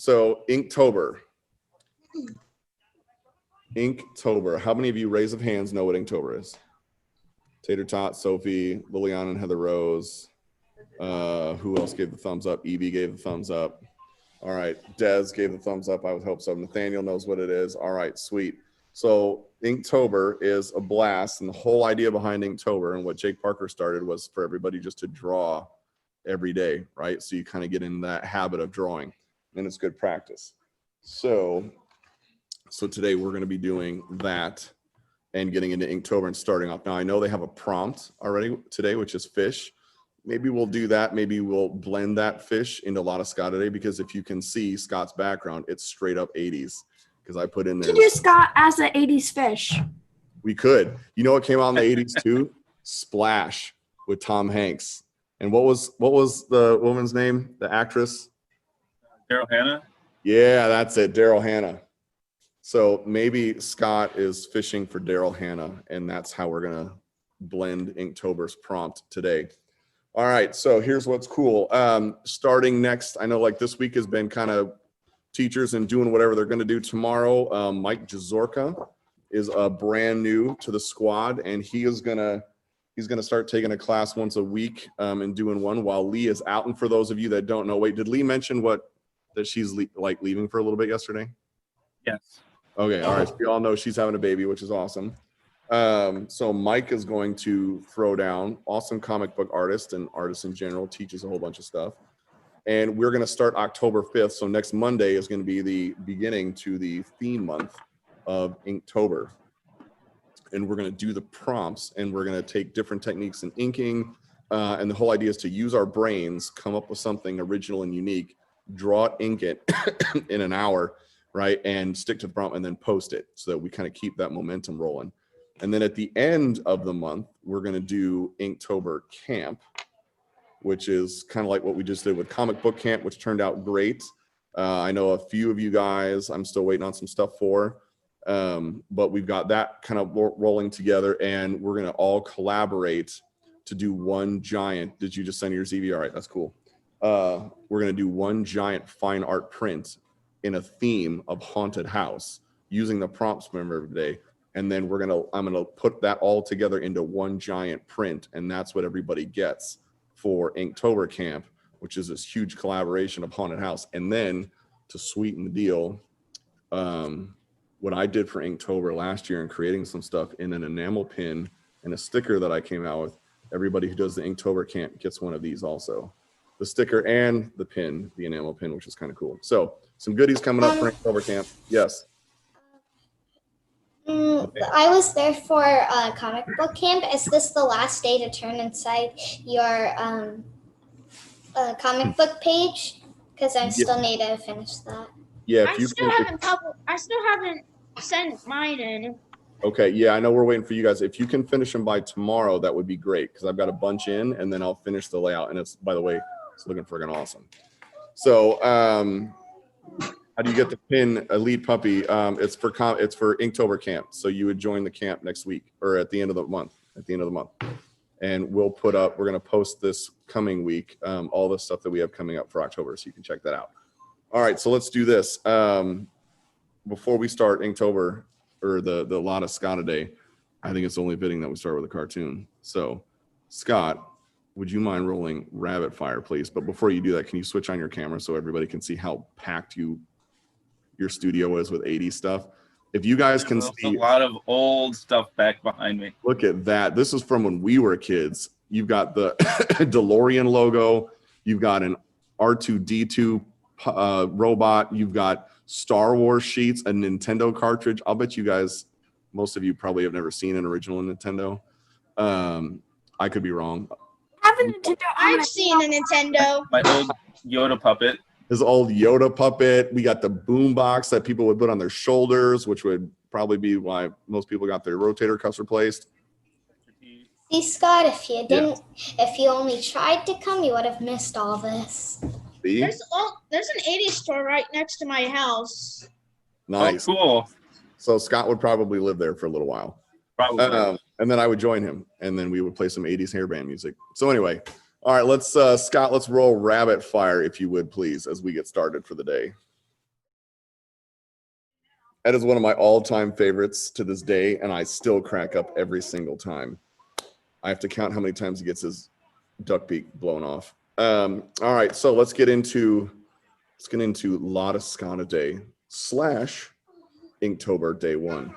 So Inktober. Inktober. How many of you, raise of hands, know what Inktober is? Tater Tot, Sophie, Liliana, and Heather Rose. Who else gave the thumbs up? Evie gave the thumbs up. All right. Des gave the thumbs up. I would hope so. Nathaniel knows what it is. All right. Sweet. So Inktober is a blast. And the whole idea behind Inktober and what Jake Parker started was for everybody just to draw every day, right? So you kind of get in that habit of drawing, and it's good practice. So today we're going to be doing that and getting into Inktober and starting off. Now I know they have a prompt already today, which is fish. Maybe we'll do that. Maybe we'll blend that fish into Lottascottaday, because if you can see Scott's background, it's straight up 80s. Because I put in there. You could do Scott as an 80s fish. We could. You know what came out in the 80s too? Splash with Tom Hanks. And what was the woman's name? The actress? Daryl Hannah? Yeah, that's it. Daryl Hannah. So maybe Scott is fishing for Daryl Hannah, and that's how we're going to blend Inktober's prompt today. All right, so here's what's cool. Starting next, I know like this week has been kind of teachers and doing whatever they're going to do tomorrow. Mike Jazorka is brand new to the squad, and he's gonna start taking a class once a week and doing one while Lee is out. And for those of you that don't know, wait, did Lee mention that she's leaving for a little bit yesterday? Yes. Okay, all right. So we all know she's having a baby, which is awesome. So Mike is going to throw down. Awesome comic book artist and artist in general, teaches a whole bunch of stuff. And we're going to start October 5th. So next Monday is going to be the beginning to the theme month of Inktober. And we're going to do the prompts, and we're going to take different techniques in inking. And the whole idea is to use our brains, come up with something original and unique, draw it, ink it in an hour, right? And stick to the prompt and then post it so that we kind of keep that momentum rolling. And then at the end of the month, we're going to do Inktober Camp, which is kind of like what we just did with Comic Book Camp, which turned out great. I know a few of you guys I'm still waiting on some stuff for, but we've got that kind of rolling together, and we're going to all collaborate to do one giant. Did you just send your ZV? All right, that's cool. We're going to do one giant fine art print in a theme of haunted house using the prompts from every day. And then I'm gonna put that all together into one giant print, and that's what everybody gets for Inktober Camp, which is this huge collaboration of haunted house. And then to sweeten the deal, what I did for Inktober last year in creating some stuff in an enamel pin and a sticker that I came out with, everybody who does the Inktober Camp gets one of these also. The sticker and the pin, the enamel pin, which is kind of cool. So some goodies coming up for Inktober Camp. Yes. I was there for comic book camp. Is this the last day to turn inside your comic book page? Because I still need to finish that. Yeah, I still haven't sent mine in. Okay, yeah, I know we're waiting for you guys. If you can finish them by tomorrow, that would be great, because I've got a bunch in, and then I'll finish the layout. And it's, by the way, it's looking friggin' awesome. So how do you get the pin, Elite Puppy? It's for Inktober Camp. So you would join the camp next week, or at the end of the month. And we're going to post this coming week, all the stuff that we have coming up for October, so you can check that out. All right, so let's do this. Before we start Inktober, or the Lottascottaday, I think it's only fitting that we start with a cartoon. So Scott, would you mind rolling Rabbit Fire, please? But before you do that, can you switch on your camera so everybody can see how packed your studio is with 80s stuff? If you guys can see a lot of old stuff back behind me. Look at that. This is from when we were kids. You've got the DeLorean logo. You've got an R2-D2 robot. You've got Star Wars sheets, a Nintendo cartridge. I'll bet you guys, most of you probably have never seen an original Nintendo. I could be wrong. I've seen a Nintendo. My old Yoda puppet. His old Yoda puppet. We got the boom box that people would put on their shoulders, which would probably be why most people got their rotator cuffs replaced. See, Scott, if you only tried to come, you would have missed all this. See? There's an 80s store right next to my house. Nice. Oh, cool. So Scott would probably live there for a little while. Probably. And then I would join him, and then we would play some 80s hairband music. So anyway, all right, let's Scott, let's roll Rabbit Fire, if you would, please, as we get started for the day. That is one of my all-time favorites to this day, and I still crack up every single time. I have to count how many times he gets his duck beak blown off. All right, so let's get into Lottascottaday / Inktober Day 1.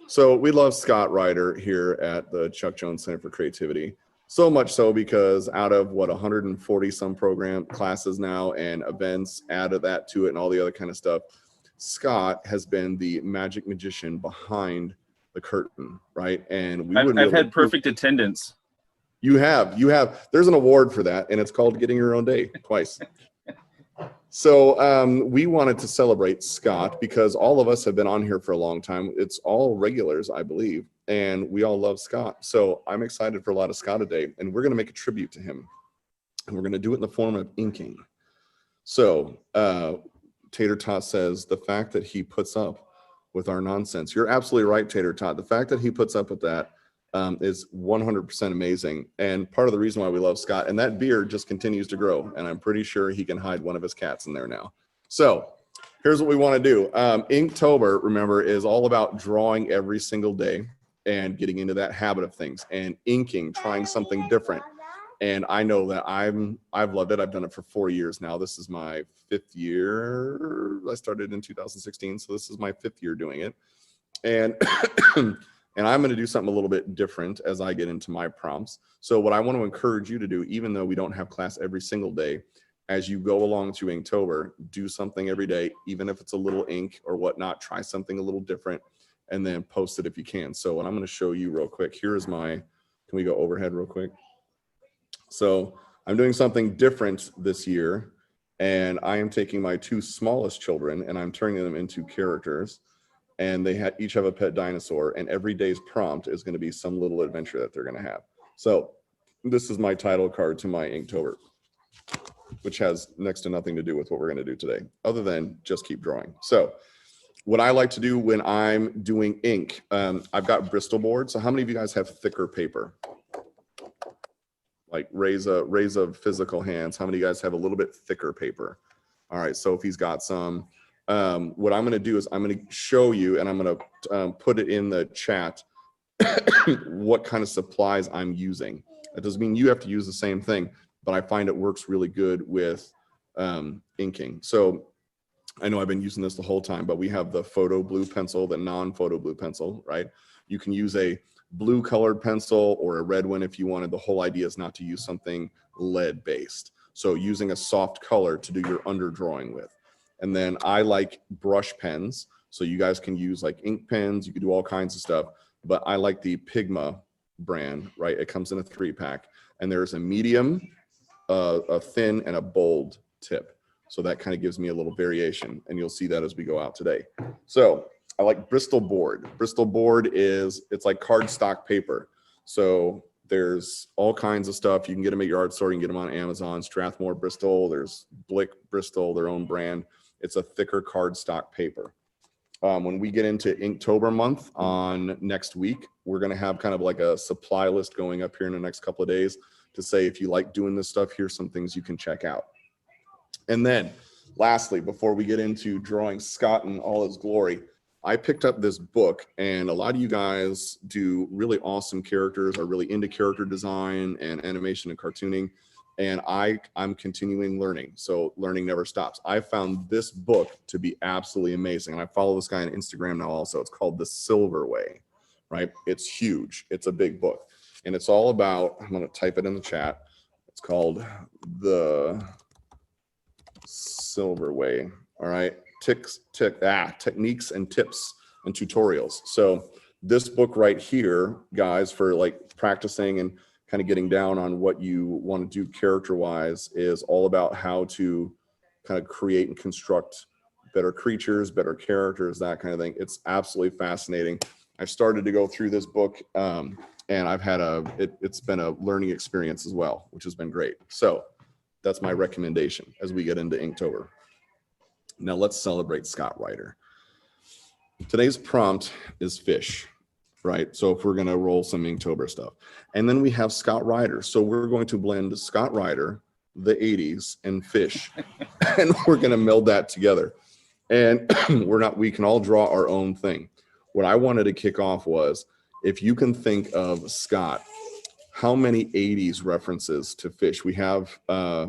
So we love Scott Ryder here at the Chuck Jones Center for Creativity. So much so because out of 140 some program classes now and events, added that to it and all the other kind of stuff, Scott has been the magic magician behind the curtain, right? And we I've had perfect attendance. You have. There's an award for that, and it's called Getting Your Own Day twice. So we wanted to celebrate Scott because all of us have been on here for a long time. It's all regulars, I believe, and we all love Scott. So I'm excited for Lottascottaday, and we're going to make a tribute to him, and we're going to do it in the form of inking. So Tater Tot says, the fact that he puts up with our nonsense. You're absolutely right, Tater Tot. The fact that he puts up with that is 100% amazing, and part of the reason why we love Scott. And that beard just continues to grow, and I'm pretty sure he can hide one of his cats in there now. So here's what we want to do. Inktober, remember, is all about drawing every single day and getting into that habit of things and inking, trying something different. And I know that I've loved it. I've done it for 4 years now. This is my 5th year. I started in 2016, so this is my 5th year doing it. And and I'm going to do something a little bit different as I get into my prompts. So what I want to encourage you to do, even though we don't have class every single day, as you go along to Inktober, do something every day, even if it's a little ink or whatnot, try something a little different, and then post it if you can. So what I'm going to show you real quick, here's my, can we go overhead real quick? So I'm doing something different this year, and I am taking my 2 smallest children and I'm turning them into characters. And they each have a pet dinosaur, and every day's prompt is going to be some little adventure that they're going to have. So this is my title card to my Inktober, which has next to nothing to do with what we're going to do today, other than just keep drawing. So what I like to do when I'm doing ink, I've got Bristol board. So how many of you guys have thicker paper? Like raise of physical hands. How many of you guys have a little bit thicker paper? All right, Sophie's got some. What I'm going to do is I'm going to show you, and I'm going to put it in the chat, what kind of supplies I'm using. That doesn't mean you have to use the same thing, but I find it works really good with inking. So I know I've been using this the whole time, but we have the photo blue pencil, the non-photo blue pencil, right? You can use a blue colored pencil or a red one if you wanted. The whole idea is not to use something lead based. So using a soft color to do your underdrawing with. And then I like brush pens. So you guys can use like ink pens. You can do all kinds of stuff. But I like the Pigma brand, right? It comes in a 3-pack. And there's a medium, a thin, and a bold tip. So that kind of gives me a little variation. And you'll see that as we go out today. So I like Bristol board. Bristol board it's like cardstock paper. So there's all kinds of stuff. You can get them at your art store. You can get them on Amazon, Strathmore Bristol. There's Blick Bristol, their own brand. It's a thicker cardstock paper. When we get into Inktober month on next week, we're going to have kind of like a supply list going up here in the next couple of days to say, if you like doing this stuff, here's some things you can check out. And then lastly, before we get into drawing Scott in all his glory, I picked up this book, and a lot of you guys do really awesome characters, are really into character design and animation and cartooning. And I'm continuing learning. So learning never stops. I found this book to be absolutely amazing. And I follow this guy on Instagram now also. It's called The Silver Way, right? It's huge. It's a big book. And it's all about, I'm going to type it in the chat. It's called The Silver Way. All right. Techniques and tips and tutorials. So this book right here, guys, for like practicing and kind of getting down on what you want to do character-wise, is all about how to kind of create and construct better creatures, better characters, that kind of thing. It's absolutely fascinating. I've started to go through this book, and I've had it's been a learning experience as well, which has been great. So that's my recommendation as we get into Inktober. Now let's celebrate Scott Ryder. Today's prompt is fish. Right? So if we're going to roll some Inktober stuff. And then we have Scott Ryder. So we're going to blend Scott Ryder, the 80s, and fish. And we're going to meld that together. And we can all draw our own thing. What I wanted to kick off was, if you can think of, Scott, how many 80s references to fish? We have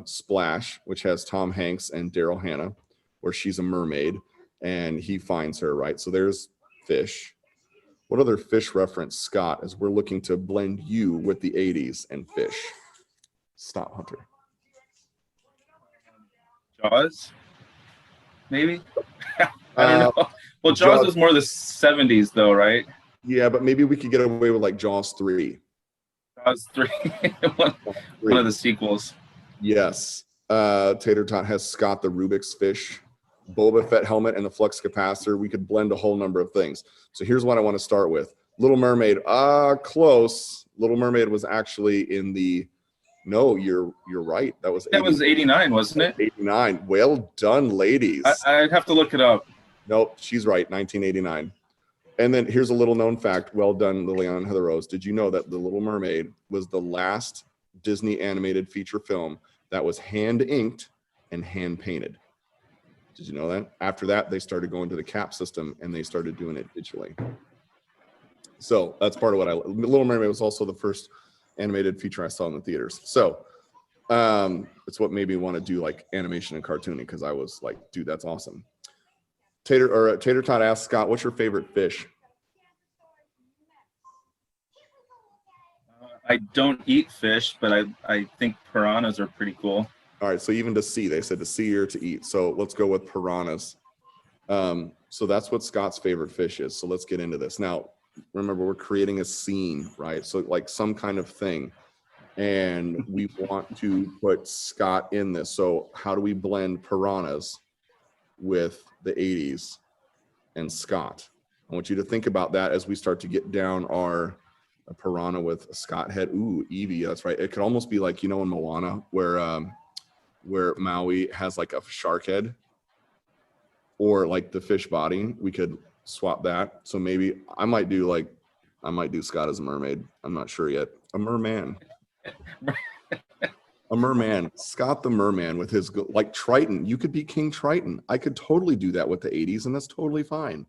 Splash, which has Tom Hanks and Daryl Hannah, where she's a mermaid and he finds her, right? So there's fish. What other fish reference, Scott, as we're looking to blend you with the 80s and fish? Stop, Hunter. Jaws, maybe. I don't know. Well, Jaws was more the 70s, though, right? Yeah, but maybe we could get away with like Jaws 3. Jaws 3, one of the sequels. Yes. Tater Tot has Scott the Rubik's fish, Boba Fett helmet, and the flux capacitor. We could blend a whole number of things. So here's what I want to start with. Little Mermaid. Close. Little Mermaid was actually in the. No, you're right. That was 89, wasn't it? 89. Well done, ladies. I'd have to look it up. Nope, she's right. 1989. And then here's a little known fact. Well done, Liliana and Heather Rose. Did you know that The Little Mermaid was the last Disney animated feature film that was hand inked and hand painted? Did you know that? After that, they started going to the cap system and they started doing it digitally. So that's part of what Little Mermaid was also the first animated feature I saw in the theaters. So it's what made me want to do like animation and cartooning, because I was like, dude, that's awesome. Tater Tot asked Scott, what's your favorite fish? I don't eat fish, but I think piranhas are pretty cool. All right, so even to see, they said to see or to eat. So let's go with piranhas. So that's what Scott's favorite fish is. So let's get into this. Now, remember, we're creating a scene, right? So like some kind of thing. And we want to put Scott in this. So how do we blend piranhas with the 80s and Scott? I want you to think about that as we start to get down a piranha with a Scott head. Ooh, Evie, that's right. It could almost be like, in Moana, where Maui has like a shark head, or like the fish body. We could swap that. So maybe I might do Scott as a mermaid. I'm not sure yet. A merman. A merman. Scott the merman with his, like Triton. You could be King Triton. I could totally do that with the 80s, and that's totally fine.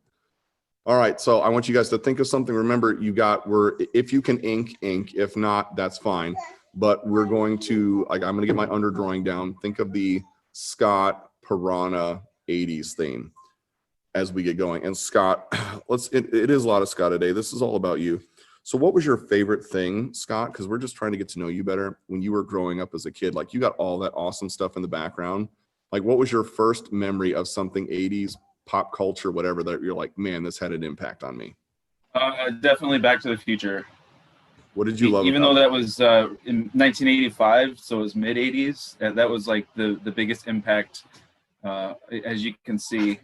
All right, so I want you guys to think of something. Remember, if you can ink. If not, that's fine. But we're going to, I'm going to get my underdrawing down. Think of the Scott Piranha 80s theme as we get going. And Scott, it is Lottascottaday. This is all about you. So what was your favorite thing, Scott? Because we're just trying to get to know you better. When you were growing up as a kid, like you got all that awesome stuff in the background. Like what was your first memory of something 80s, pop culture, whatever, that you're like, man, this had an impact on me? Definitely Back to the Future. What did you love? Even though that was in 1985, so it was mid 80s, that was like the biggest impact, as you can see.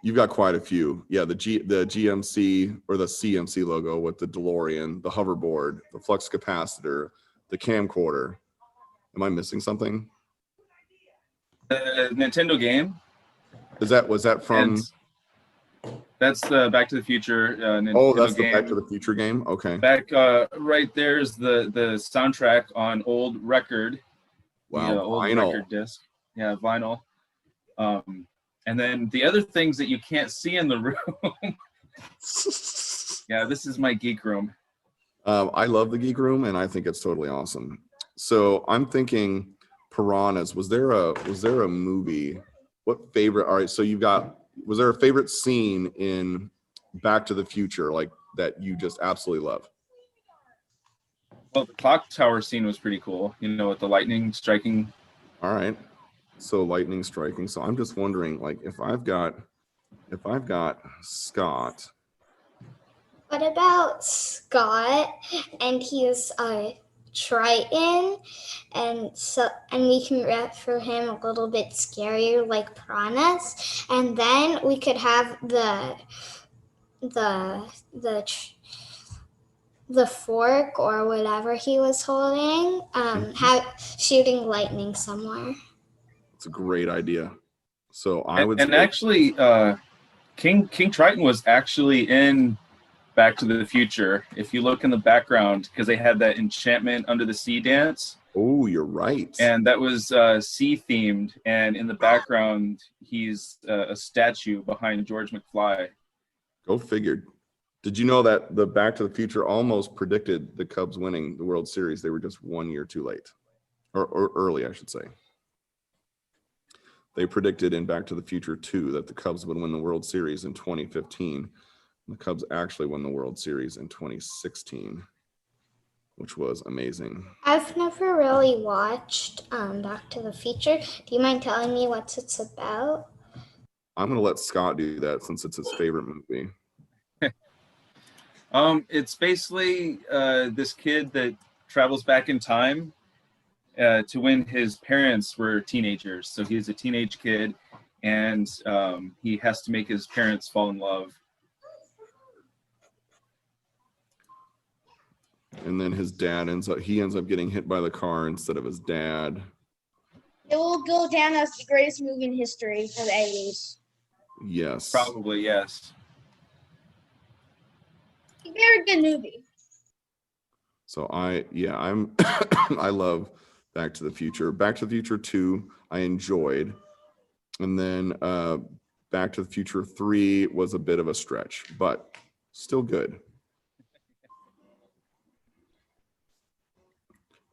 You've got quite a few. Yeah, the GMC or the CMC logo with the DeLorean, the hoverboard, the flux capacitor, the camcorder. Am I missing something? The Nintendo game. Was that from? That's the Back to the Future Nintendo Oh, that's the game. Back to the Future game? Okay. Back right there's the soundtrack on old record. Wow, old vinyl. record disc. Yeah, vinyl. And then the other things that you can't see in the room. Yeah, this is my geek room. I love the geek room, and I think it's totally awesome. So I'm thinking piranhas. Was there a movie? What favorite? All right, so was there a favorite scene in Back to the Future, like that you just absolutely love? Well, the clock tower scene was pretty cool, with the lightning striking. All right. So lightning striking. So I'm just wondering, like, if I've got Scott. What about Scott? And he's a Triton, and we can refer him a little bit scarier, like piranhas. And then we could have the fork or whatever he was holding, shooting lightning somewhere. It's a great idea. So actually, King Triton was actually in Back to the Future. If you look in the background, because they had that enchantment under the sea dance. Oh, you're right. And that was sea themed. And in the background, he's a statue behind George McFly. Go figured. Did you know that the Back to the Future almost predicted the Cubs winning the World Series? They were just 1 year too late, or early, I should say. They predicted in Back to the Future 2 that the Cubs would win the World Series in 2015. The Cubs actually won the World Series in 2016, which was amazing. I've never really watched Back to the Future. Do you mind telling me what it's about? I'm going to let Scott do that since it's his favorite movie. It's basically this kid that travels back in time to when his parents were teenagers. So he's a teenage kid, and he has to make his parents fall in love. And then his dad ends up getting hit by the car instead of his dad. It will go down as the greatest movie in history of the 80s. Yes. Probably, yes. A very good movie. So I'm I love Back to the Future. Back to the Future 2 I enjoyed. And then Back to the Future 3 was a bit of a stretch, but still good.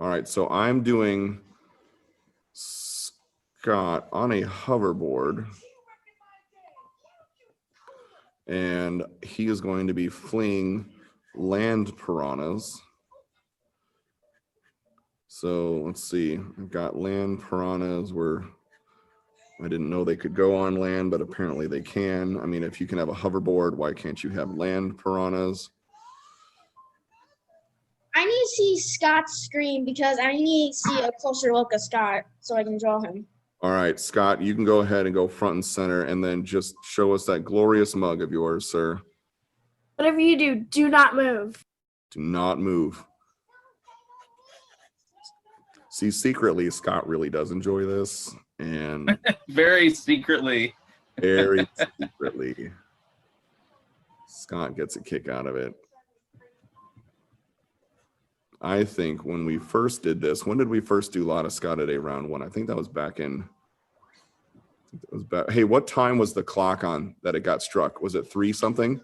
All right, so I'm doing Scott on a hoverboard. And he is going to be fleeing land piranhas. So let's see, I've got land piranhas where I didn't know they could go on land, but apparently they can. I mean, if you can have a hoverboard, why can't you have land piranhas? I need to see Scott's screen because I need to see a closer look at Scott so I can draw him. All right, Scott, you can go ahead and go front and center and then just show us that glorious mug of yours, sir. Whatever you do, do not move. Do not move. See, secretly, Scott really does enjoy this, and Very secretly. very secretly, Scott gets a kick out of it. I think when we first did this, when did we first do Lottascottaday round 1? I think that was back in, hey, what time was the clock on that it got struck? Was it 3 something?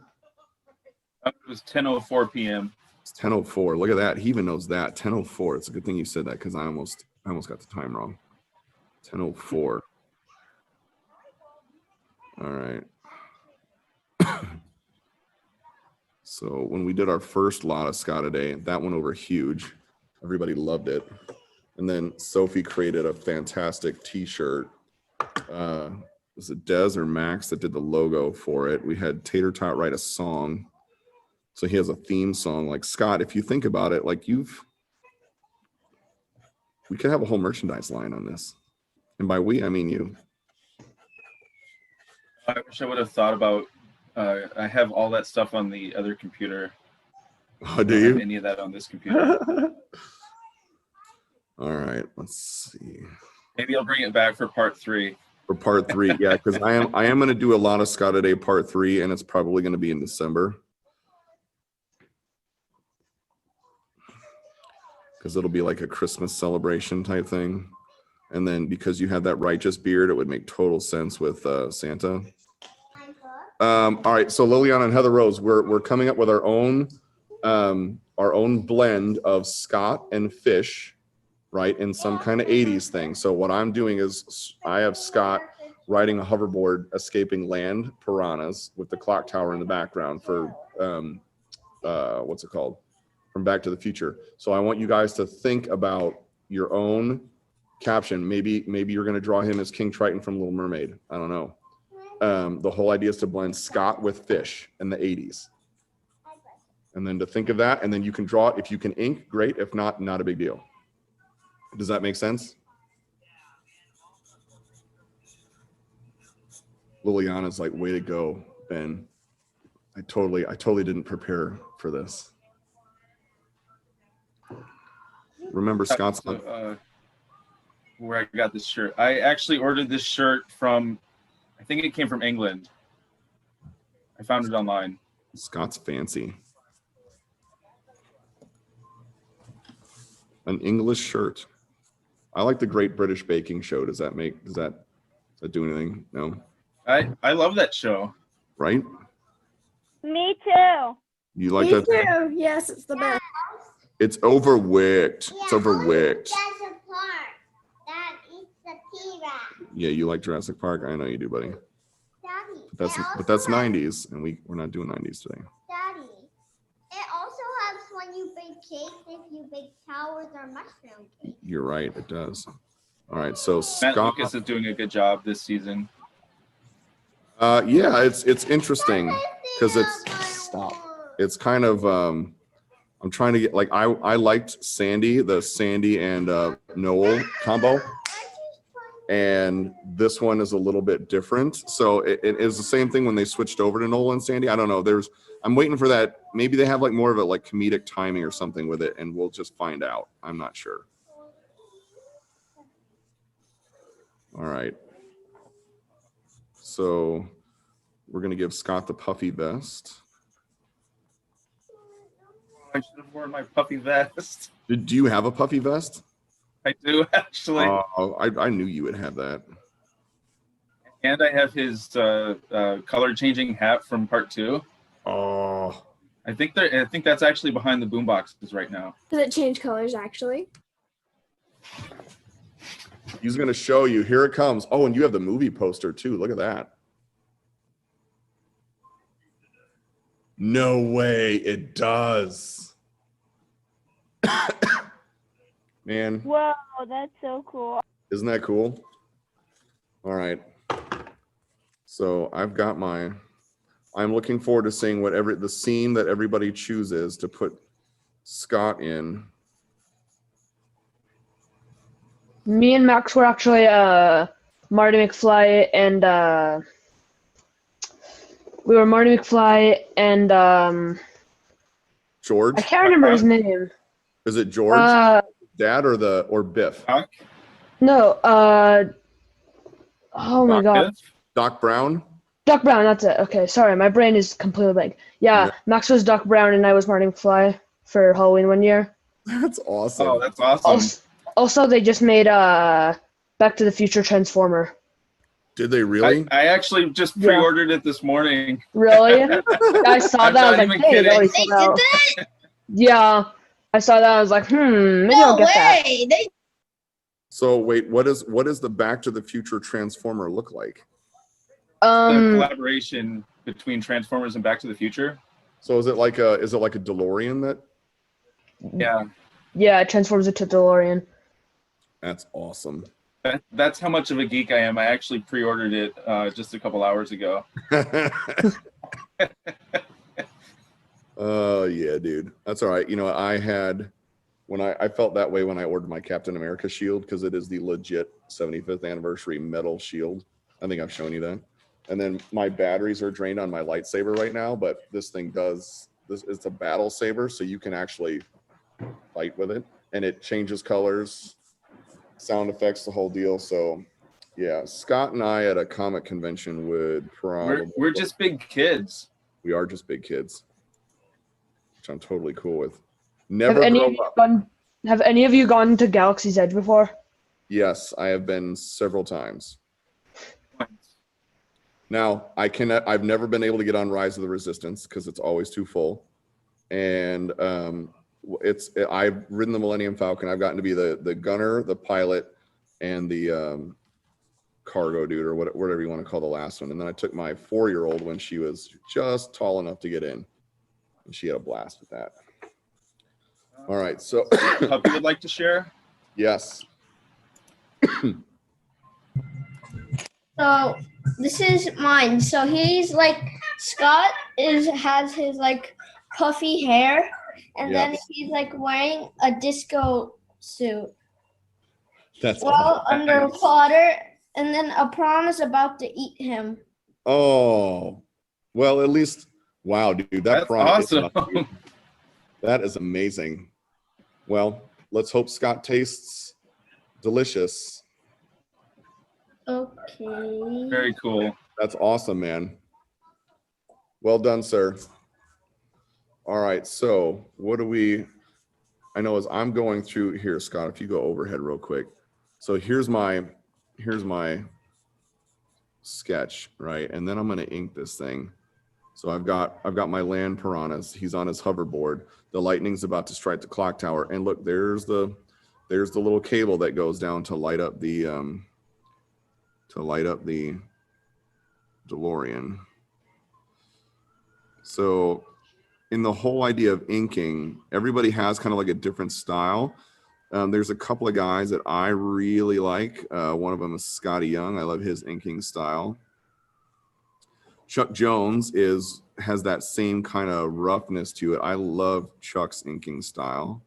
It was 10:04 p.m. It's 10:04. Look at that. He even knows that. 10:04. It's a good thing you said that because I almost got the time wrong. 10:04. All right. So when we did our first Lottascottaday, that went over huge. Everybody loved it. And then Sophie created a fantastic t-shirt. Was it Des or Max that did the logo for it? We had Tater Tot write a song. So he has a theme song. Like, Scott, if you think about it, like we could have a whole merchandise line on this. And by we, I mean you. I wish I would have thought about, I have all that stuff on the other computer. Oh, do I don't have you? any of that on this computer. All right, let's see. Maybe I'll bring it back for part 3. For part 3, yeah, because I am going to do a Lottascottaday part 3, and it's probably going to be in December. Because it'll be like a Christmas celebration type thing. And then because you have that righteous beard, it would make total sense with Santa. All right, so Liliana and Heather Rose, we're coming up with our own blend of Scott and Fish, right, in some kind of 80s thing. So what I'm doing is I have Scott riding a hoverboard, escaping land piranhas with the clock tower in the background for what's it called? From Back to the Future. So I want you guys to think about your own caption. Maybe you're going to draw him as King Triton from Little Mermaid. I don't know. The whole idea is to blend Scott with Fish in the 80s. And then to think of that, and then you can draw it. If you can ink, great. If not, not a big deal. Does that make sense? Liliana's like, way to go, Ben. I totally didn't prepare for this. Remember, Scott's where I got this shirt. I actually ordered this shirt from, I think it came from England. I found it online. Scott's fancy. An English shirt. I like the Great British Baking Show. Does that do anything? No. I love that show. Right? Me too. You like Me that? too. Yes, it's the best. It's overworked. It's overworked. Jurassic Park. That eats the T-Rex. Yeah, you like Jurassic Park. I know you do, buddy. Daddy. But that's 90s, and we're not doing 90s today. Daddy. It also helps when you bake cakes if you bake towers or mushroom cakes. You're right. It does. All right. So Matt Scott. Lucas is doing a good job this season. Yeah, it's interesting because it's kind of I'm trying to get like I liked Sandy, the Sandy and Noel combo, and this one is a little bit different. So it is the same thing when they switched over to Noel and Sandy. I don't know. I'm waiting for that. Maybe they have like more of a like comedic timing or something with it, and we'll just find out. I'm not sure. All right. So we're gonna give Scott the puffy vest. I should have worn my puffy vest. Do you have a puffy vest? I do actually, I knew you would have that. and I have his color changing hat from part 2. Oh, I think that's actually behind the boom boxes right now. Does it change colors actually? he's gonna show you. Here it comes. Oh, and you have the movie poster too. Look at that. No way, it does. Man, Whoa, that's so cool. isn't that cool? All right. So I've got I'm looking forward to seeing whatever the scene that everybody chooses to put Scott in. Me and Max were actually Marty McFly and we were Marty McFly and George? I can't remember his name. Is it George? Dad or Biff? Doc? No, oh my God. Doc Brown? Doc Brown, that's it. Okay, sorry, my brain is completely blank. Yeah, Max was Doc Brown and I was Marty McFly for Halloween one year. That's awesome. Oh, that's awesome. Also, they just made Back to the Future Transformer. Did they really? I actually just Yeah. pre-ordered it this morning. Really? I saw I'm that. I was not like, even hey, it kidding. already They sold out. did that? Yeah, I saw that. I was like, maybe No I'll get that. way. They So wait, what is the Back to the Future Transformer look like? The collaboration between Transformers and Back to the Future. So is it like a DeLorean that? Yeah, Yeah, it transforms into DeLorean. That's awesome. that's how much of a geek I am. I actually pre-ordered it just a couple hours ago. Oh yeah, dude. That's all right. You know, I felt that way when I ordered my Captain America shield because it is the legit 75th anniversary metal shield. I think I've shown you that. And then my batteries are drained on my lightsaber right now, but this thing does this. It's a battle saber, so you can actually fight with it, and it changes colors, sound effects, the whole deal. So yeah, Scott and I at a comic convention would probably We're just big kids. we are just big kids, which I'm totally cool with. Have Never any grow of you up. have any of you gone to Galaxy's Edge before? Yes, I have been several times. Now I've never been able to get on Rise of the Resistance because it's always too full, and I've ridden the Millennium Falcon. I've gotten to be the gunner, the pilot, and the cargo dude or whatever you want to call the last one. And then I took my 4-year-old when she was just tall enough to get in, and she had a blast with that. All right, so Puppy would like to share. yes. So this is mine. So he's like Scott has his like puffy hair, and then Yes. he's like wearing a disco suit That's while underwater, and then a prawn is about to eat him. Oh, well, at least, wow, dude, that That's prawn is awesome. enough, dude. That is amazing. Well, let's hope Scott tastes delicious. Okay. Very cool. That's awesome, man. Well done, sir. All right, so what do we, I know as I'm going through here, Scott, if you go overhead real quick. So here's my sketch, right? And then I'm going to ink this thing. So I've got my land piranhas. He's on his hoverboard. The lightning's about to strike the clock tower. And look, there's the little cable that goes down to light up the DeLorean. So in the whole idea of inking, everybody has kind of like a different style. There's a couple of guys that I really like. One of them is Scotty Young. I love his inking style. Chuck Jones has that same kind of roughness to it. I love Chuck's inking style.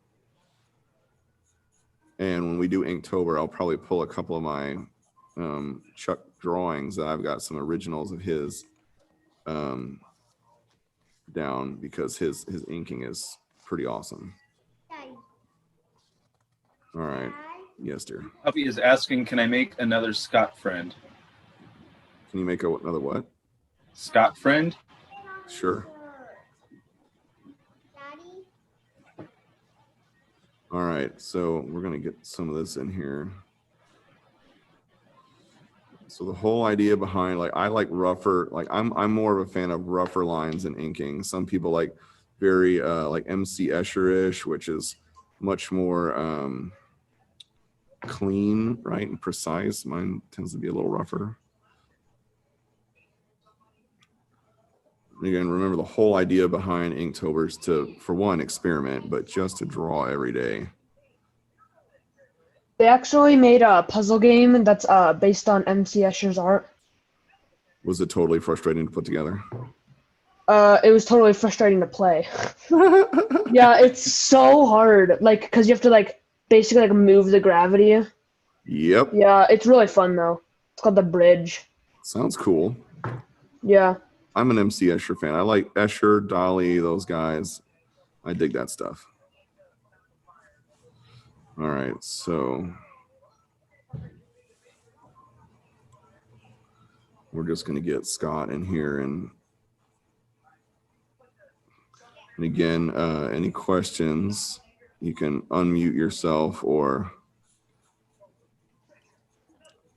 And when we do Inktober, I'll probably pull a couple of my Chuck drawings that I've got some originals of his down, because his inking is pretty awesome. All right. Yes, dear. Puppy is asking, can I make another Scott friend? Can you make another what? Scott friend? Sure. All right, so we're gonna get some of this in here. So the whole idea behind, like, I like rougher, like I'm more of a fan of rougher lines and inking. Some people like very like MC Escher-ish, which is much more clean, right, and precise. Mine tends to be a little rougher. Again, remember the whole idea behind Inktober is to, for one, experiment, but just to draw every day. They actually made a puzzle game that's based on MC Escher's art. Was it totally frustrating to put together? It was totally frustrating to play. Yeah, it's so hard, like, because you have to, like, basically, like, move the gravity. Yep. Yeah, it's really fun, though. It's called The Bridge. Sounds cool. Yeah. I'm an MC Escher fan. I like Escher, Dolly, those guys. I dig that stuff. All right, so we're just going to get Scott in here, and again, any questions, you can unmute yourself or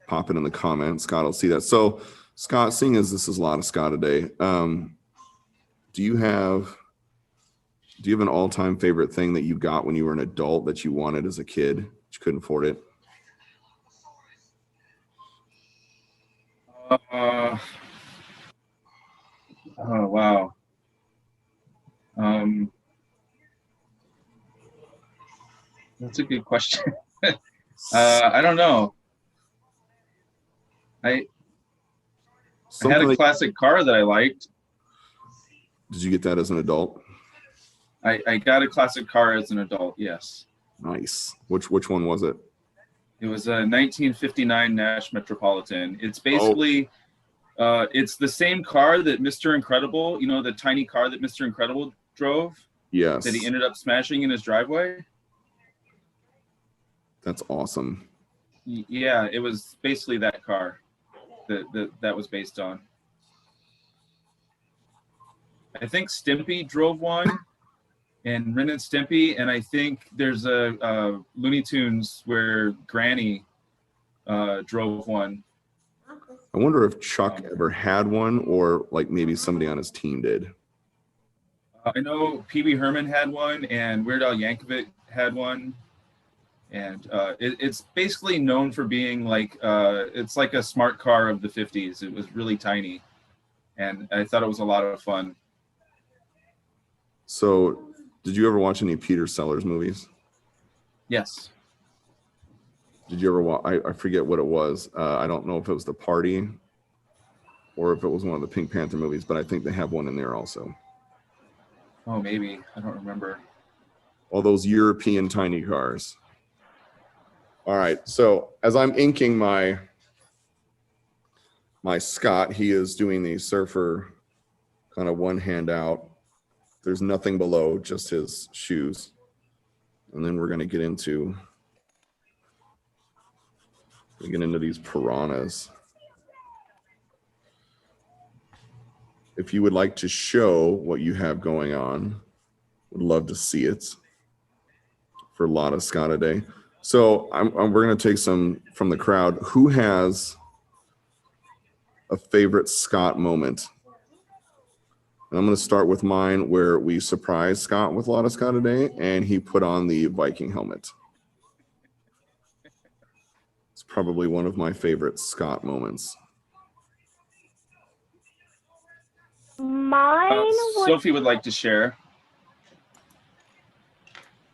pop it in the comments. Scott will see that. So Scott, seeing as this is Lottascottaday, do you have an all-time favorite thing that you got when you were an adult that you wanted as a kid, but you couldn't afford it? Oh, wow. That's a good question. I don't know. I had a classic car that I liked. Did you get that as an adult? I got a classic car as an adult, yes. Nice. Which one was it? It was a 1959 Nash Metropolitan. It's basically, it's the same car that Mr. Incredible, you know, the tiny car that Mr. Incredible drove? Yes. That he ended up smashing in his driveway? That's awesome. Yeah, it was basically that car that was based on. I think Stimpy drove one, and Ren and Stimpy, and I think there's a Looney Tunes where Granny drove one. I wonder if Chuck ever had one, or like maybe somebody on his team did. I know Pee Wee Herman had one, and Weird Al Yankovic had one. And it's basically known for being like, it's like a smart car of the 50s. It was really tiny, and I thought it was a lot of fun. So did you ever watch any Peter Sellers movies? Yes. Did you ever watch, I forget what it was. I don't know if it was The Party or if it was one of the Pink Panther movies, but I think they have one in there also. Oh, maybe. I don't remember. All those European tiny cars. All right, so as I'm inking my Scott, he is doing the surfer kind of one hand out. There's nothing below, just his shoes. And then we're going to get into these piranhas. If you would like to show what you have going on, would love to see it for Lottascottaday. So we're gonna take some from the crowd. Who has a favorite Scott moment? And I'm gonna start with mine, where we surprised Scott with Lottascottaday, and he put on the Viking helmet. It's probably one of my favorite Scott moments. Mine was Sophie would like to share.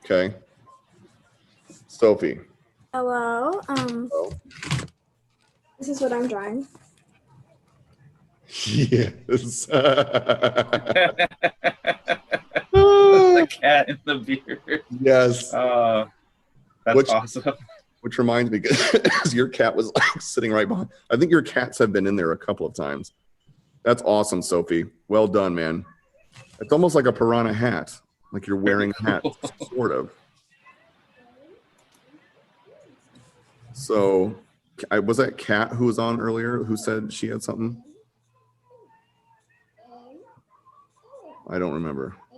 Okay. Sophie. Hello. Oh. This is what I'm drawing. Yes. The cat in the beard. Yes. That's awesome. Which reminds me, because your cat was like sitting right behind. I think your cats have been in there a couple of times. That's awesome, Sophie. Well done, man. It's almost like a piranha hat, like you're wearing a hat, sort of. So, was that Kat who was on earlier who said she had something? I don't remember. I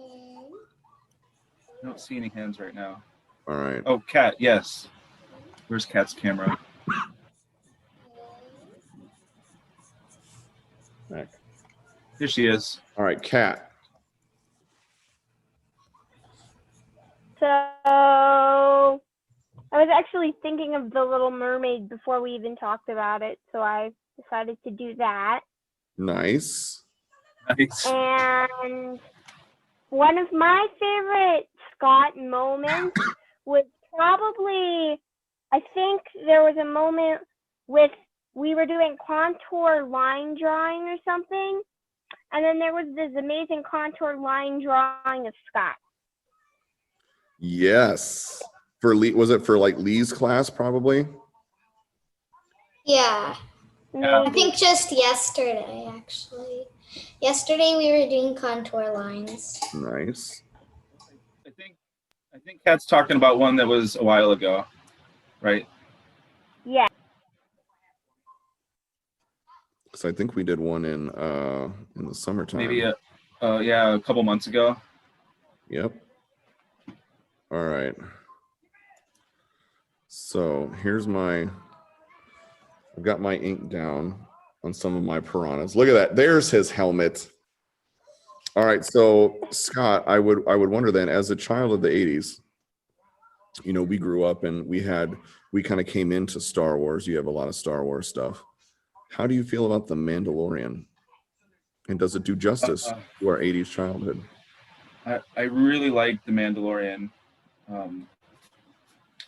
don't see any hands right now. All right. Oh, Kat, yes. Where's Kat's camera? Back. Here she is. All right, Kat. so. I was actually thinking of the Little Mermaid before we even talked about it, so I decided to do that. Nice. Nice. And one of my favorite Scott moments was probably, I think there was a moment we were doing contour line drawing or something, and then there was this amazing contour line drawing of Scott. Yes. For Lee, was it for like Lee's class probably? Yeah. Yeah. I think just yesterday, actually. Yesterday we were doing contour lines. Nice. I think Kat's talking about one that was a while ago, right? Yeah. Because I think we did one in the summertime. Maybe a couple months ago. Yep. All right. So I've got my ink down on some of my piranhas. Look at that. There's his helmet. All right. So Scott, I would wonder then, as a child of the 80s, we grew up and we kind of came into Star Wars. You have a lot of Star Wars stuff. How do you feel about The Mandalorian? And does it do justice to our 80s childhood? I really like The Mandalorian. I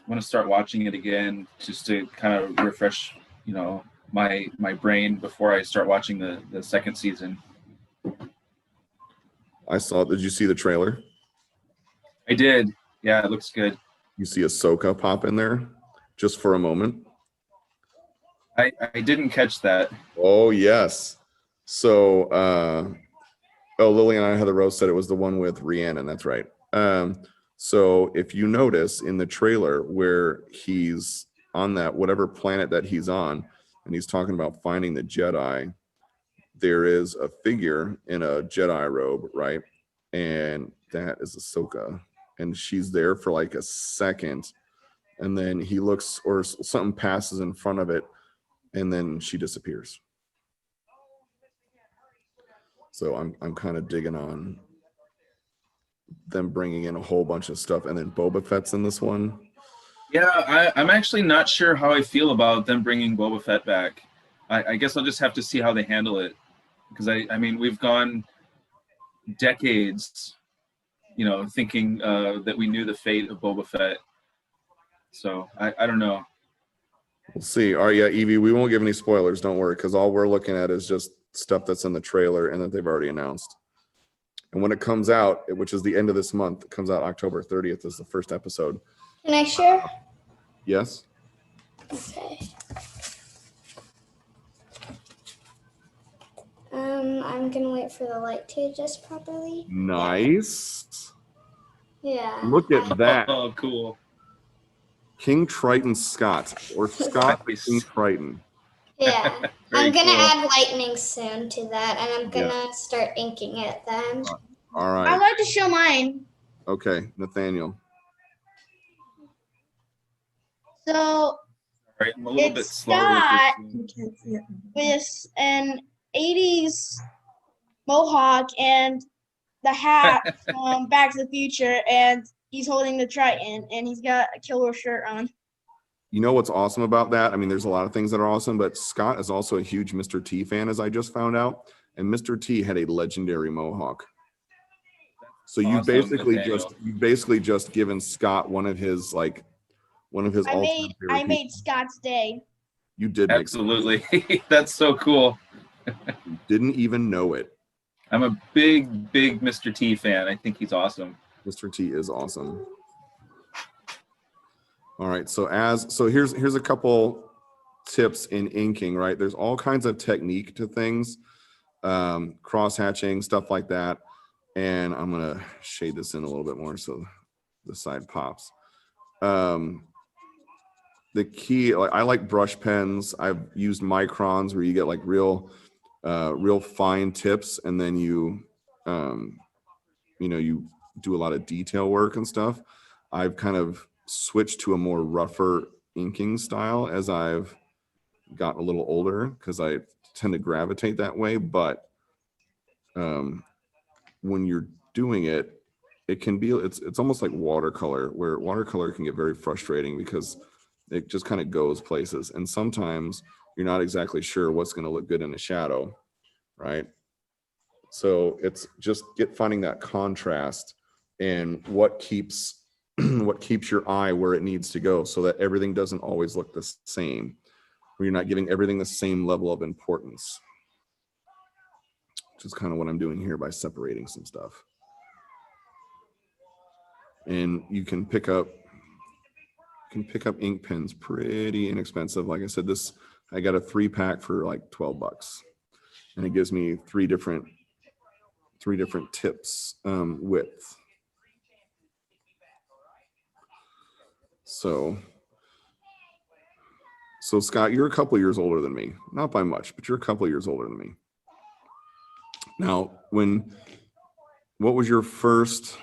want to start watching it again just to kind of refresh, my brain before I start watching the second season. Did you see the trailer? I did. Yeah, it looks good. You see Ahsoka pop in there just for a moment. I didn't catch that. Oh, yes. So, Lillian and Heather Rose said it was the one with Rhiannon. That's right. So if you notice in the trailer where he's on that, whatever planet that he's on, and he's talking about finding the Jedi, there is a figure in a Jedi robe, right? And that is Ahsoka. And she's there for like a second. And then he looks, or something passes in front of it, and then she disappears. So I'm kind of digging on them bringing in a whole bunch of stuff, and then Boba Fett's in this one. Yeah, I'm actually not sure how I feel about them bringing Boba Fett back. I guess I'll just have to see how they handle it, because I mean we've gone decades, thinking that we knew the fate of Boba Fett. So I don't know. We'll see. All right, yeah, Evie, we won't give any spoilers. Don't worry, because all we're looking at is just stuff that's in the trailer and that they've already announced. And when it comes out, which is the end of this month, it comes out October 30th is the first episode. Can I share? Yes? Okay. I'm gonna wait for the light to adjust properly. Nice. Yeah. Look at that. Oh, cool. King Triton Scott, or Scott Nice. King Triton. Yeah. Very I'm gonna cool. add lightning soon to that, and I'm gonna start inking it then. All I'd right. like to show mine. Okay, Nathaniel. So All right, I'm a little bit It's slower with Scott. this. with an 80s mohawk and the hat from Back to the Future, and he's holding the Triton, and he's got a killer shirt on. You know what's awesome about that? I mean, there's a lot of things that are awesome, but Scott is also a huge Mr. T fan, as I just found out. And Mr. T had a legendary mohawk. So you Awesome, Nathaniel. basically just given Scott one of his all-time favorite I people. made Scott's day. You did make Absolutely. That's so cool. didn't even know it. I'm a big Mr. T fan. I think he's awesome. Mr. T is awesome. All right, so here's a couple tips in inking, right? There's all kinds of technique to things, cross hatching, stuff like that. And I'm gonna shade this in a little bit more so the side pops. The key, like I like brush pens. I've used microns where you get like real fine tips, and then you you do a lot of detail work and stuff. I've kind of switched to a more rougher inking style as I've gotten a little older, because I tend to gravitate that way. But when you're doing it, it can be, it's almost like watercolor, where watercolor can get very frustrating because it just kind of goes places. And sometimes you're not exactly sure what's going to look good in a shadow, right? So it's just finding that contrast and what keeps your eye where it needs to go, so that everything doesn't always look the same, where you're not giving everything the same level of importance, which is kind of what I'm doing here by separating some stuff. And you can pick up ink pens pretty inexpensive. Like I said, I got a 3-pack for like $12, and it gives me three different tips width. So Scott, you're a couple years older than me, not by much, but you're a couple years older than me. Now, what was your first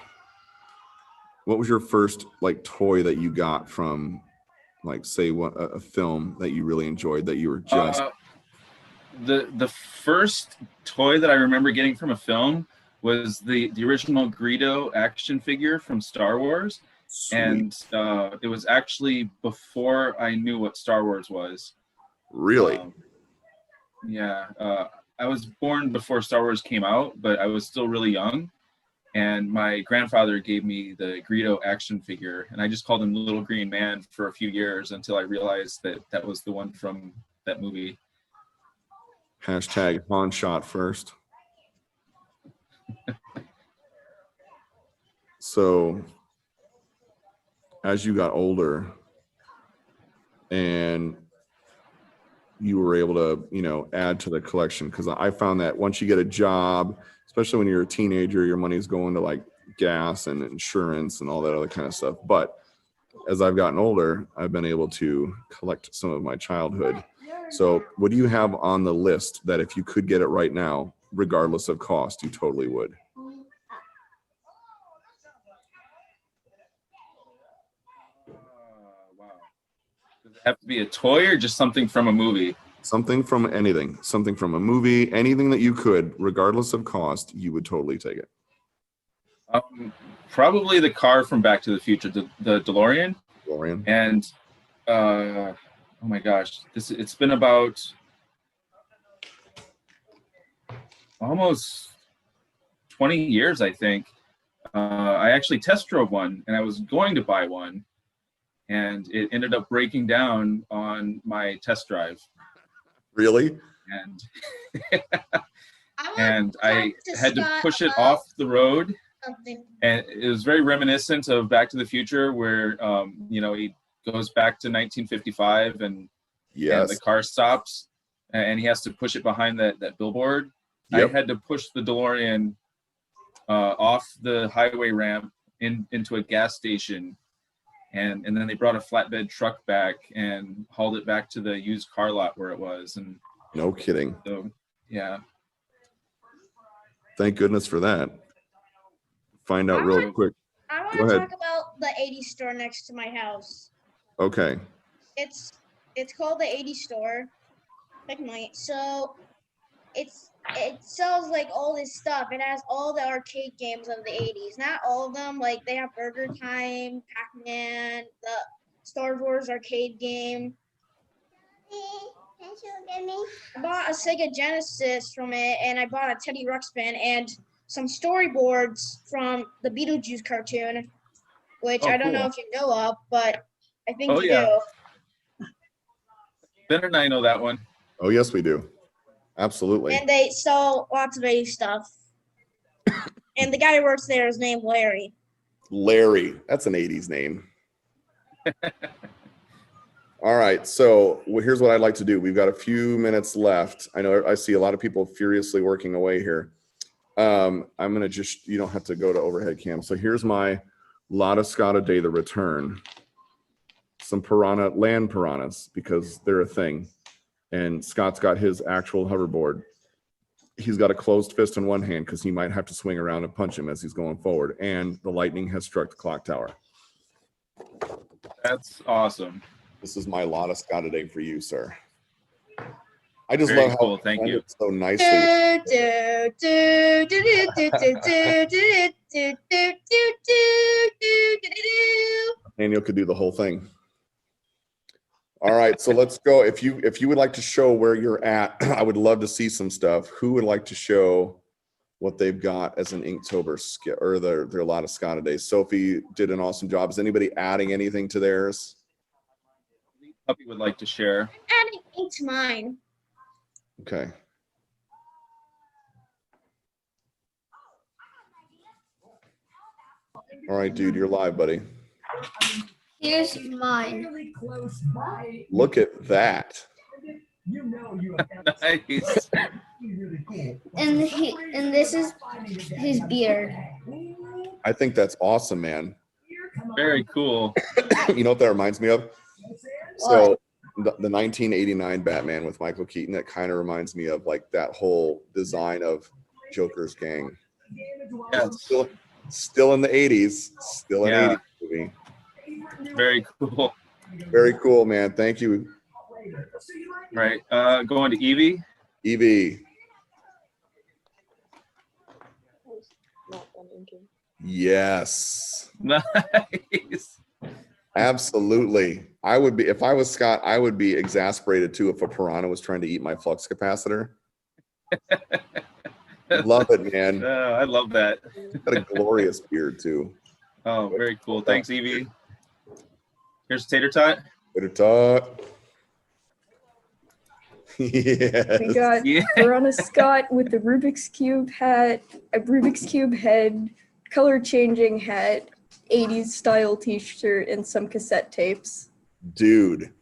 like toy that you got from, like, say, a film that you really enjoyed that you were just the first toy that I remember getting from a film was the original Greedo action figure from Star Wars. Sweet. And it was actually before I knew what Star Wars was. Really? Yeah, I was born before Star Wars came out, but I was still really young. And my grandfather gave me the Greedo action figure, and I just called him Little Green Man for a few years until I realized that was the one from that movie. Hashtag Han shot first. So as you got older and you were able to, add to the collection, because I found that once you get a job, especially when you're a teenager, your money's going to like gas and insurance and all that other kind of stuff. But as I've gotten older, I've been able to collect some of my childhood. So what do you have on the list that if you could get it right now, regardless of cost, you totally would? Wow. Does it have to be a toy or just something from a movie? Something from anything, something from a movie, anything that you could, regardless of cost, you would totally take it. Probably the car from Back to the Future, the DeLorean. DeLorean. And oh my gosh, it's been about almost 20 years, I think. I actually test drove one, and I was going to buy one, and it ended up breaking down on my test drive. Really? And I had to push it off the road. And it was very reminiscent of Back to the Future, where he goes back to 1955 and the car stops and he has to push it behind that billboard. Yep. I had to push the DeLorean off the highway ramp into a gas station, and then they brought a flatbed truck back and hauled it back to the used car lot where it was. And no kidding. So yeah. Thank goodness for that. Find out real quick. I want to talk about the 80s store next to my house. Okay. it's called the 80s store. So it sells like all this stuff. It has all the arcade games of the 80s. Not all of them. Like they have Burger Time, Pac-Man, the Star Wars arcade game. I bought a Sega Genesis from it, and I bought a Teddy Ruxpin and some storyboards from the Beetlejuice cartoon, which I don't know if you know of, but I think you do. Ben and I know that one. Oh, yes, we do. Absolutely. And they sell lots of 80s stuff. And the guy who works there is named Larry. Larry. That's an 80s name. All right. So here's what I'd like to do. We've got a few minutes left. I know I see a lot of people furiously working away here. I'm going to just, you don't have to go to overhead cam. So here's my Lottascottaday, the return. Some land piranhas, because they're a thing. And Scott's got his actual hoverboard. He's got a closed fist in one hand because he might have to swing around and punch him as he's going forward. And the lightning has struck the clock tower. That's awesome. This is my Lottascottaday for you, sir. I just Very love how cool. Thank you. so nicely. Daniel could do the whole thing. All right, so let's go. If you would like to show where you're at, I would love to see some stuff. Who would like to show what they've got as an Inktober skit or their Lottascottaday? Sophie did an awesome job. Is anybody adding anything to theirs? Puppy would like to share. Adding ink to mine. Okay. All right, dude, you're live, buddy. Here's mine. Look at that. Nice. And this is his beard. I think that's awesome, man. Very cool. You know what that reminds me of? So the 1989 Batman with Michael Keaton, that kind of reminds me of like that whole design of Joker's gang. Yes. Still in the 80s, still an 80s movie. Very cool. Very cool, man. Thank you. Right. Going to Evie. Evie. Yes. Nice. Absolutely. I would be, if I was Scott, I would be exasperated too if a piranha was trying to eat my flux capacitor. Love it, man. I love that. Got a glorious beard too. Oh, very cool. Thanks, Evie. Here's Tater Tot. Tater Tot. Yes. We got Piranha Scott with the Rubik's Cube hat, a Rubik's Cube head, color changing hat, 80s style t-shirt, and some cassette tapes. Dude,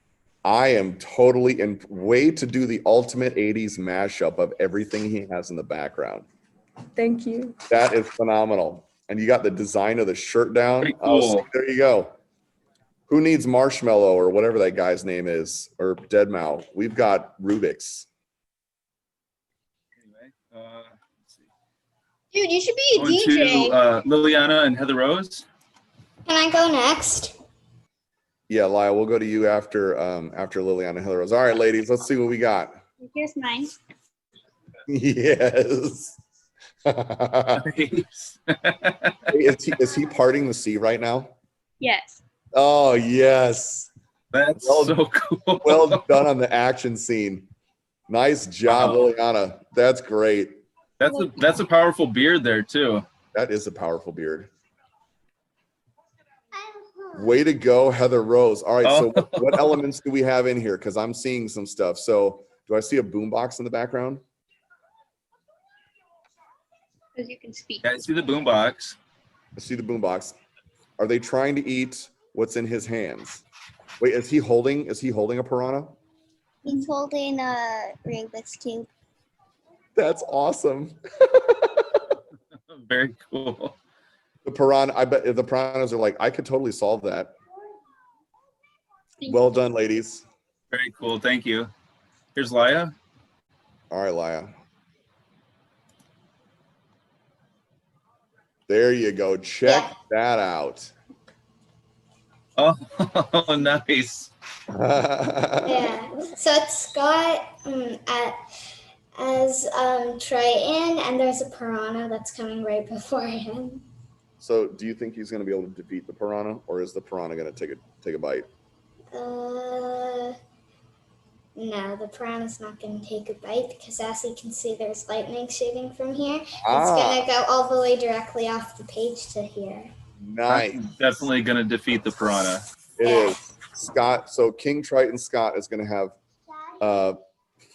I am totally in way to do the ultimate 80s mashup of everything he has in the background. Thank you. That is phenomenal. And you got the design of the shirt down. Pretty Oh, cool. see, there you go. Who needs Marshmallow or whatever that guy's name is, or Deadmau5? We've got Rubik's. Anyway, let's see. Dude, you should be a Going DJ. to Liliana and Heather Rose. Can I go next? Yeah, Lyle, we'll go to you after after Liliana Heather Rose. All right, ladies, let's see what we got. Here's mine. Yes. Nice. Is he parting the sea right now? Yes. Oh, yes. That's Well- so cool. Well done on the action scene. Nice job, Wow. Liliana. That's great. That's a powerful beard there too. That is a powerful beard. Way to go, Heather Rose. All right, so what elements do we have in here? Because I'm seeing some stuff. So do I see a boombox in the background? Because you can speak. Yeah, I see the boombox. I see the boombox. Are they trying to eat what's in his hands? Wait, is he holding a piranha? He's holding a Rubik's Cube. That's awesome. Very cool. The piranha, I bet the piranhas are like, I could totally solve that. Well done, ladies. Very cool. Thank you. Here's Laya. All right, Laya. There you go. Check that out. Oh, nice. Yeah. So it's Scott as Triton, and there's a piranha that's coming right before him. So do you think he's going to be able to defeat the piranha, or is the piranha going to take a bite? No, the piranha's not going to take a bite because, as you can see, there's lightning shooting from here. It's Ah. going to go all the way directly off the page to here. Nice. Definitely going to defeat the piranha. It Yeah. is. Scott, so King Triton Scott is going to have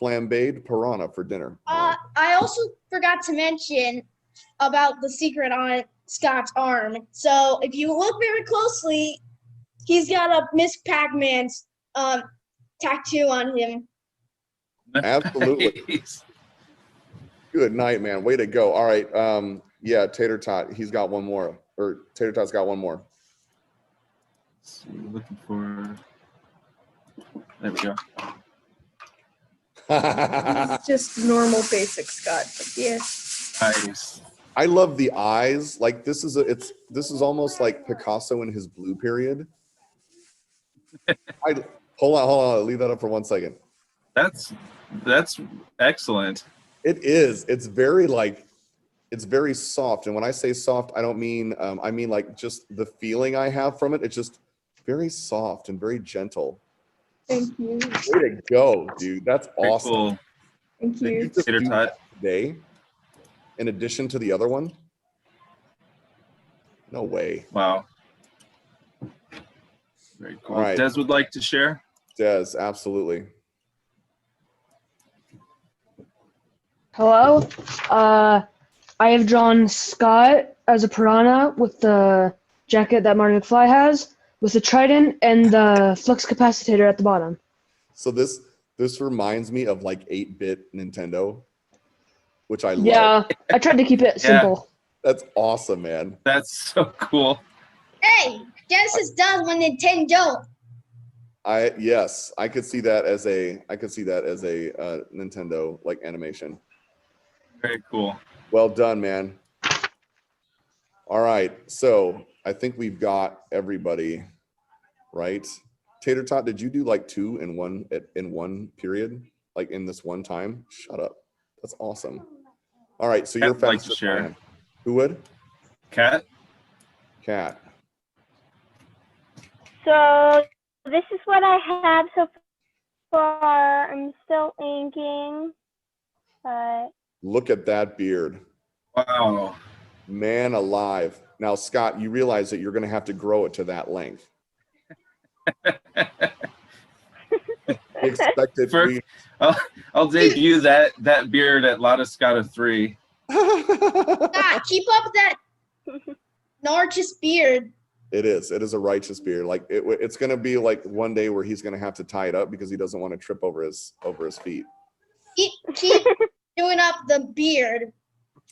flambéed piranha for dinner. I also forgot to mention about the secret on Scott's arm. So if you look very closely, he's got a Miss Pac-Man's tattoo on him. Absolutely. Nice. Good night, man. Way to go. All right. Yeah, Tater Tot, he's got one more. Or Tater Tot's got one more. So looking for. There we go. It's just normal basic Scott, but yeah. Nice. I love the eyes. Like this is almost like Picasso in his blue period. Hold on. Leave that up for 1 second. That's excellent. It is. It's very soft. And when I say soft, I don't mean I mean like just the feeling I have from it. It's just very soft and very gentle. Thank you. Way to go, dude. That's Very awesome. cool. Thank Did you you. just Tater do Tot. that today in addition to the other one? No way. Wow. Very cool. All right. Des would like to share. Des, absolutely. Hello. I have drawn Scott as a piranha with the jacket that Marty McFly has, with the trident and the flux capacitor at the bottom. So this reminds me of like 8-bit Nintendo, which I love. Yeah, I tried to keep it simple. That's awesome, man. That's so cool. Hey, Genesis does when Nintendo. Yes, I could see that as a Nintendo like animation. Very cool. Well done, man. All right, so I think we've got everybody, right? Tater Tot, did you do like 2 in one period, like in this one time? Shut up. That's awesome. All right, so you're Cat would like to fastest. share. I am. Who would? Cat. Cat. So this is what I have so far. I'm still inking, but Look at that beard. Wow. Man alive. Now, Scott, you realize that you're going to have to grow it to that length. Expected. I'll debut that beard at Lottascottaday. Scott, keep up that Narcissus beard. It is a righteous beard. Like it's going to be like one day where he's going to have to tie it up because he doesn't want to trip over his feet. Keep doing up the beard.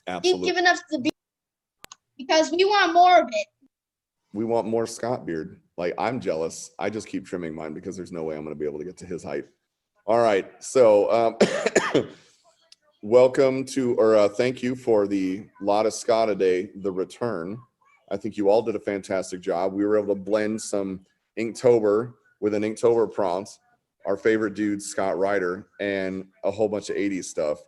Absolutely. Keep giving us the beard because we want more of it. We want more Scott beard. Like I'm jealous. I just keep trimming mine because there's no way I'm going to be able to get to his height. All right. So welcome to, or thank you for the Lottascottaday, the return. I think you all did a fantastic job. We were able to blend some Inktober with an Inktober prompt, our favorite dude, Scott Ryder, and a whole bunch of 80s stuff.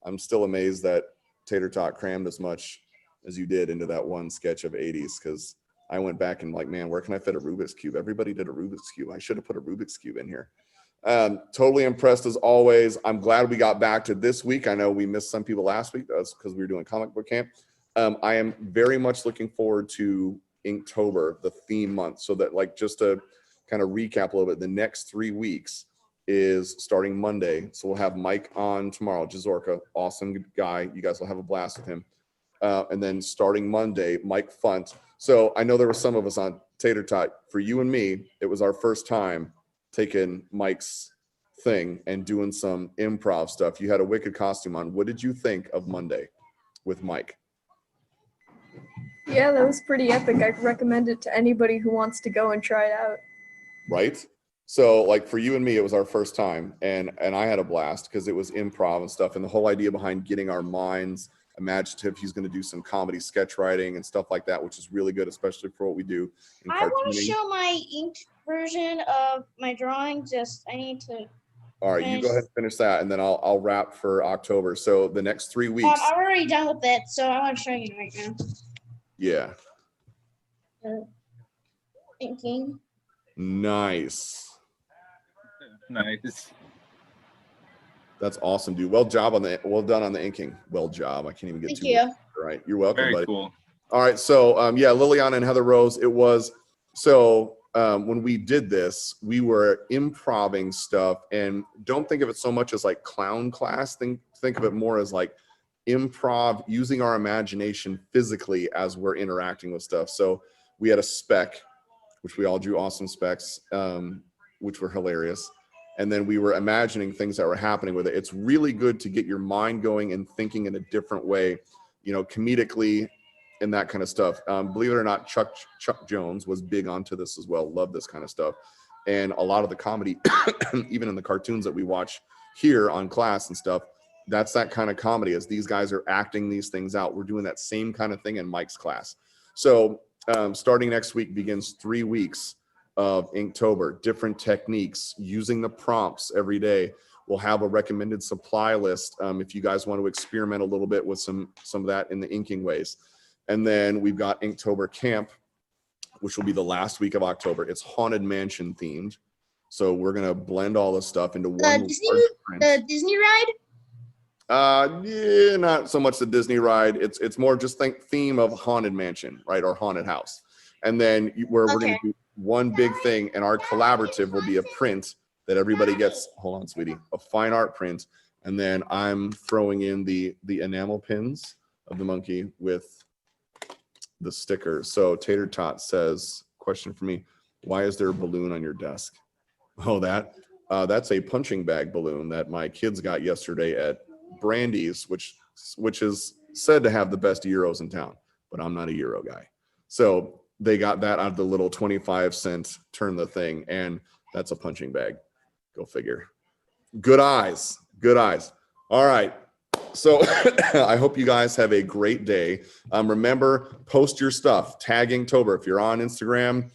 I'm still amazed that Tater Tot crammed as much as you did into that one sketch of 80s, because I went back and like, man, where can I fit a Rubik's Cube? Everybody did a Rubik's Cube. I should have put a Rubik's Cube in here. Totally impressed as always. I'm glad we got back to this week. I know we missed some people last week. That's because we were doing comic book camp. I am very much looking forward to Inktober, the theme month. So that, like, just to kind of recap a little bit, the next 3 weeks is starting Monday. So we'll have Mike on tomorrow, Jazorka, awesome guy. You guys will have a blast with him. And then starting Monday, Mike Funt. So I know there were some of us on Tater Tot. For you and me, it was our first time taking Mike's thing and doing some improv stuff. You had a wicked costume on. What did you think of Monday with Mike? Yeah, that was pretty epic. I'd recommend it to anybody who wants to go and try it out. Right? So like for you and me, it was our first time, and I had a blast because it was improv and stuff, and the whole idea behind getting our minds imaginative. He's going to do some comedy sketch writing and stuff like that, which is really good, especially for what we do in I want to cartooning. show my version of my drawing. I need to. All right, you go ahead and finish that, and then I'll wrap for October. So the next 3 weeks. I'm already done with it, so I want to show you right now. Yeah. Thinking. Nice. Nice. That's awesome, dude. Well done on the inking. Well job. I can't even get Thank too you. much. All right. You're welcome, Very buddy. cool. All right. So yeah, Liliana and Heather Rose, it was when we did this, we were improving stuff, and don't think of it so much as like clown class. Think of it more as like improv, using our imagination physically as we're interacting with stuff. So we had a spec, which we all drew awesome specs, which were hilarious. And then we were imagining things that were happening with it. It's really good to get your mind going and thinking in a different way, you know, comedically and that kind of stuff. Believe it or not, Chuck Jones was big onto this as well. Love this kind of stuff. And a lot of the comedy, even in the cartoons that we watch here on class and stuff, that's that kind of comedy, as these guys are acting these things out. We're doing that same kind of thing in Mike's class. So starting next week begins 3 weeks of Inktober, different techniques, using the prompts every day. We'll have a recommended supply list if you guys want to experiment a little bit with some of that in the inking ways. And then we've got Inktober Camp, which will be the last week of October. It's Haunted Mansion themed. So we're going to blend all this stuff into one. The Disney ride? Yeah, not so much the Disney ride. It's more just think theme of Haunted Mansion, right? Or Haunted House. And then we're going to do one big thing, and our collaborative will be a print that everybody gets. Hold on, sweetie. A fine art print. And then I'm throwing in the enamel pins of the monkey with the stickers. So Tater Tot says, question for me, why is there a balloon on your desk? Oh, that's a punching bag balloon that my kids got yesterday at Brandy's, which is said to have the best Euros in town, but I'm not a Euro guy. So they got that out of the little 25-cent turn the thing, and that's a punching bag. Go figure. Good eyes. Good eyes. All right. So I hope you guys have a great day. Remember, post your stuff. Tag Inktober. If you're on Instagram,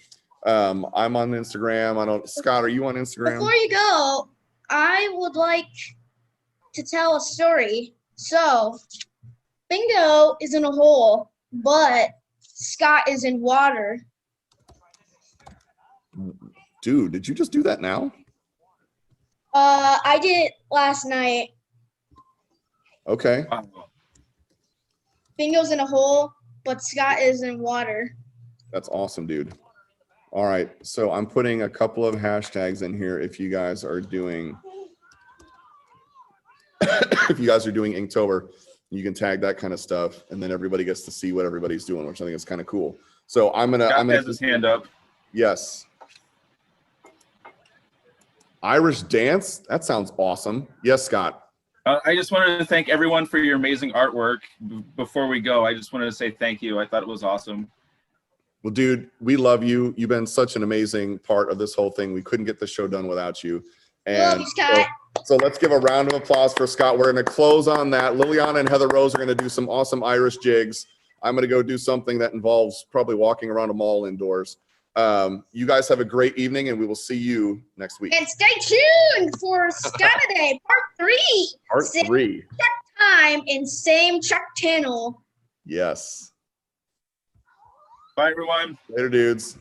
I'm on Instagram. Scott, are you on Instagram? Before you go, I would like to tell a story. So, Bingo is in a hole, but Scott is in water. Dude, did you just do that now? I did it last night. Okay. Bingo's in a hole, but Scott is in water. That's awesome, dude. All right. So I'm putting a couple of hashtags in here if you guys are doing Inktober, you can tag that kind of stuff, and then everybody gets to see what everybody's doing, which I think is kind of cool. So I'm gonna has his hand up. Yes. Irish dance? That sounds awesome. Yes, Scott. I just wanted to thank everyone for your amazing artwork. Before we go, I just wanted to say thank you. I thought it was awesome. Well, dude, we love you. You've been such an amazing part of this whole thing. We couldn't get the show done without you. And love you, Scott. So let's give a round of applause for Scott. We're going to close on that. Liliana and Heather Rose are going to do some awesome Irish jigs. I'm going to go do something that involves probably walking around a mall indoors. You guys have a great evening, and we will see you next week. And stay tuned for Scott-a-day Part 3. Part 3. Chuck time and same Chuck channel. Yes. Bye, everyone. Later, dudes.